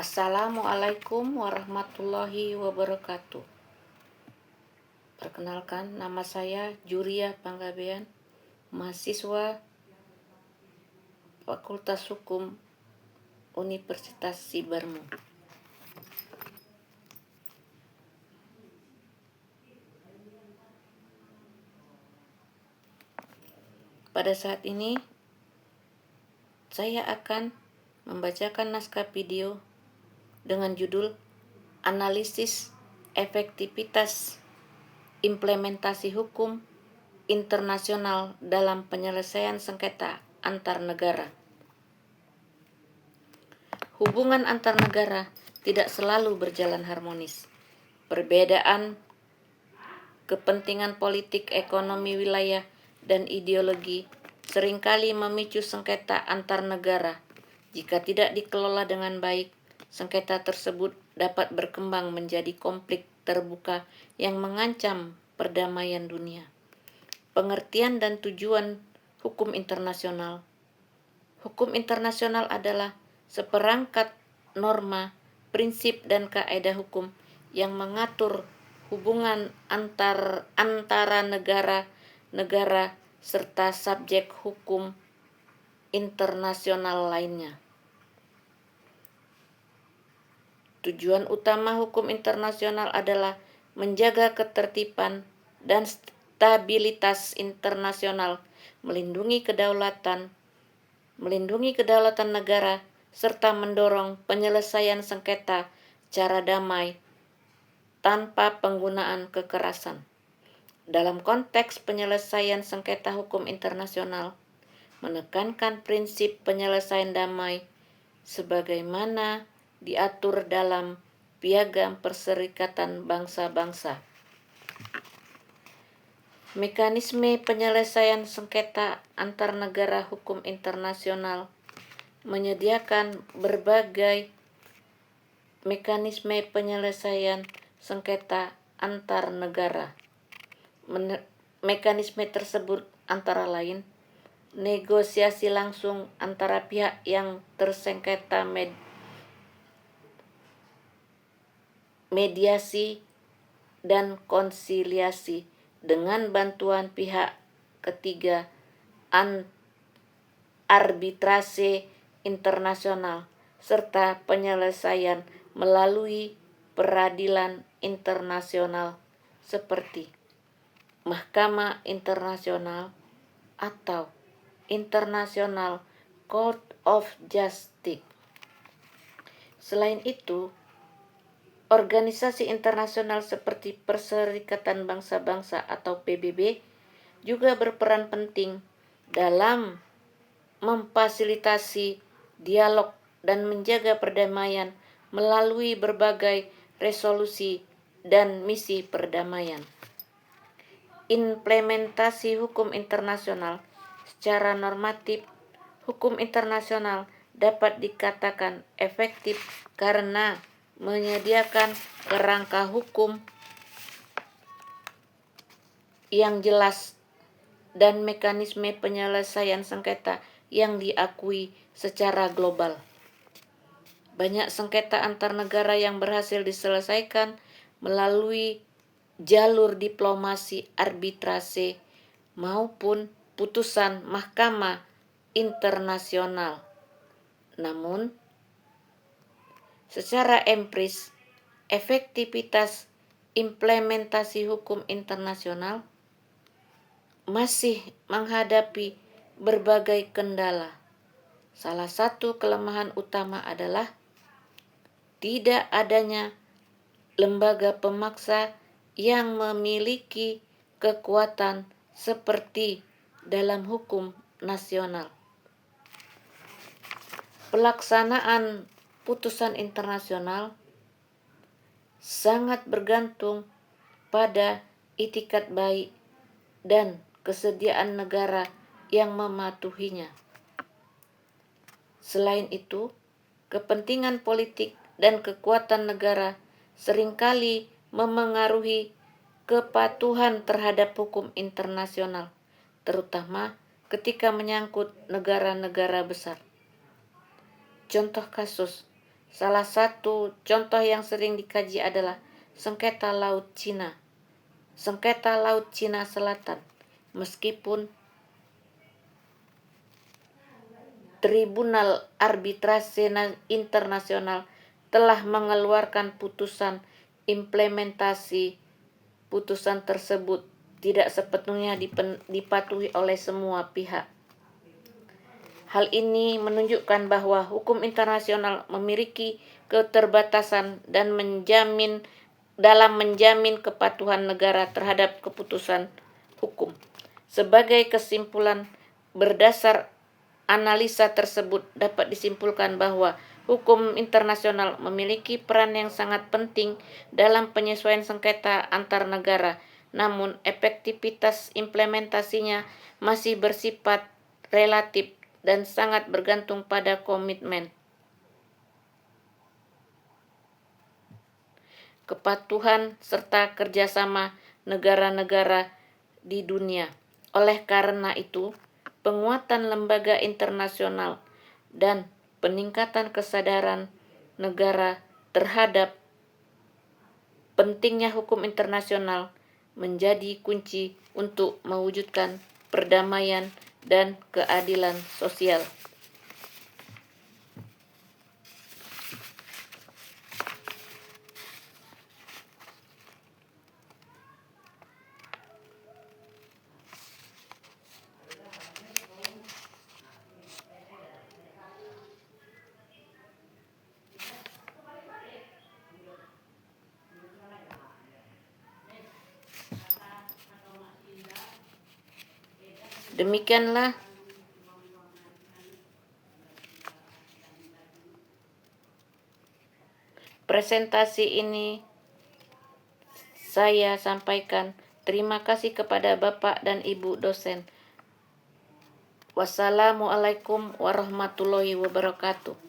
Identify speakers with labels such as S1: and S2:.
S1: Assalamualaikum warahmatullahi wabarakatuh. Perkenalkan, nama saya Juria Panggabean, mahasiswa Fakultas Hukum Universitas Sibermu. Pada saat ini, saya akan membacakan naskah video dengan judul Analisis Efektivitas Implementasi Hukum Internasional dalam Penyelesaian Sengketa Antar Negara. Hubungan antar negara tidak selalu berjalan harmonis. Perbedaan kepentingan politik, ekonomi wilayah, dan ideologi seringkali memicu sengketa antar negara. Jika tidak dikelola dengan baik, sengketa tersebut dapat berkembang menjadi konflik terbuka yang mengancam perdamaian dunia. Pengertian dan tujuan hukum internasional. Hukum internasional adalah seperangkat norma, prinsip, dan kaidah hukum yang mengatur hubungan antara negara-negara serta subjek hukum internasional lainnya. Tujuan utama hukum internasional adalah menjaga ketertiban dan stabilitas internasional, melindungi kedaulatan negara, serta mendorong penyelesaian sengketa secara damai tanpa penggunaan kekerasan. Dalam konteks penyelesaian sengketa hukum internasional, menekankan prinsip penyelesaian damai sebagaimana diatur dalam Piagam Perserikatan Bangsa-Bangsa. Mekanisme penyelesaian sengketa antar negara hukum internasional menyediakan berbagai mekanisme penyelesaian sengketa antar negara. Mekanisme tersebut antara lain negosiasi langsung antara pihak yang tersengketa, mediasi dan konsiliasi dengan bantuan pihak ketiga, arbitrase internasional, serta penyelesaian melalui peradilan internasional seperti Mahkamah Internasional atau International Court of Justice. Selain itu, organisasi internasional seperti Perserikatan Bangsa-Bangsa atau PBB juga berperan penting dalam memfasilitasi dialog dan menjaga perdamaian melalui berbagai resolusi dan misi perdamaian. Implementasi hukum internasional. Secara normatif, hukum internasional dapat dikatakan efektif karena menyediakan kerangka hukum yang jelas dan mekanisme penyelesaian sengketa yang diakui secara global. Banyak sengketa antar negara yang berhasil diselesaikan melalui jalur diplomasi, arbitrase, maupun putusan Mahkamah Internasional. Namun, secara empiris, efektivitas implementasi hukum internasional masih menghadapi berbagai kendala. Salah satu kelemahan utama adalah tidak adanya lembaga pemaksa yang memiliki kekuatan seperti dalam hukum nasional. Pelaksanaan putusan internasional sangat bergantung pada itikat baik dan kesediaan negara yang mematuhinya. Selain itu, kepentingan politik dan kekuatan negara seringkali memengaruhi kepatuhan terhadap hukum internasional, terutama ketika menyangkut negara-negara besar. Contoh kasus, Salah satu contoh yang sering dikaji adalah sengketa Laut Cina. Sengketa Laut Cina Selatan, meskipun Tribunal Arbitrase Internasional telah mengeluarkan putusan, implementasi putusan tersebut tidak sepenuhnya dipatuhi oleh semua pihak. Hal ini menunjukkan bahwa hukum internasional memiliki keterbatasan dan dalam menjamin kepatuhan negara terhadap keputusan hukum. Sebagai kesimpulan, berdasar analisa tersebut dapat disimpulkan bahwa hukum internasional memiliki peran yang sangat penting dalam penyesuaian sengketa antar negara, namun efektivitas implementasinya masih bersifat relatif dan sangat bergantung pada komitmen, kepatuhan, serta kerjasama negara-negara di dunia. Oleh karena itu, penguatan lembaga internasional dan peningkatan kesadaran negara terhadap pentingnya hukum internasional menjadi kunci untuk mewujudkan perdamaian dan keadilan sosial. Demikianlah presentasi ini saya sampaikan. Terima kasih kepada Bapak dan Ibu dosen. Wassalamualaikum warahmatullahi wabarakatuh.